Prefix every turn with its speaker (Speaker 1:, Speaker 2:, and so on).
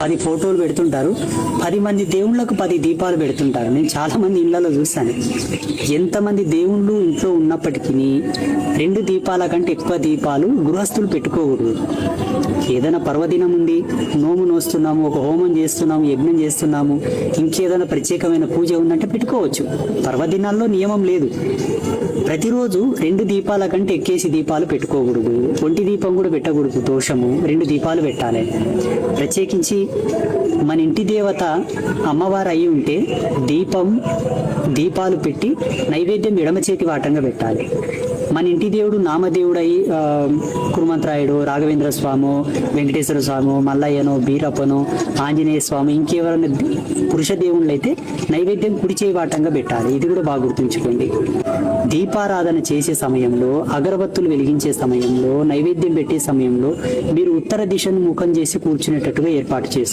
Speaker 1: 10 ఫోటోలు పెడుతుంటారు. 10 మంది దేవుళ్ళకు 10 దీపాలు పెడుతుంటారు. నేను చాలా మంది ఇళ్లలో చూస్తాను. ఎంతమంది దేవుళ్ళు ఇంట్లో ఉన్నప్పటికీ 2 దీపాల కంటే ఎక్కువ దీపాలు గృహస్థులు పెట్టుకోకూడదు. ఏదైనా పర్వదినం ఉంది, నోము నోస్తున్నాము, ఒక హోమం చేస్తున్నాము, యజ్ఞం చేస్తున్నాము, ఇంకేదైనా ప్రత్యేకమైన పూజ ఉందంటే పెట్టుకోవచ్చు. పర్వదినాల్లో నియమం లేదు. ప్రతిరోజు 2 దీపాల కంటే ఎక్కేసి దీపాలు పెట్టుకోకూడదు. ఒంటి దీపం కూడా పెట్టకూడదు, దోషము. 2 దీపాలు పెట్టాలి. ప్రత్యేకించి మన ఇంటి దేవత అమ్మవారు అయి ఉంటే దీపాలు పెట్టి నైవేద్యం ఎడమ చేతి వాటంగా పెట్టాలి. మన ఇంటి దేవుడు నామదేవుడు అయి కురుమంత్రాయుడు, రాఘవేంద్ర స్వామి, వెంకటేశ్వర స్వామి, మల్లయ్యనో, బీరప్పనో, ఆంజనేయ స్వామి, ఇంకెవరైనా పురుష దేవుళ్ళు అయితే నైవేద్యం కుడి చేయి వాటంగా పెట్టాలి. ఇది కూడా బాగా గుర్తుంచుకోండి. దీపారాధన చేసే సమయంలో, అగరబత్తులు వెలిగించే సమయంలో, నైవేద్యం పెట్టే సమయంలో మీరు ఉత్తర దిశను ముఖం చేసి కూర్చునేటట్టుగా ఏర్పాటు చేసుకోండి.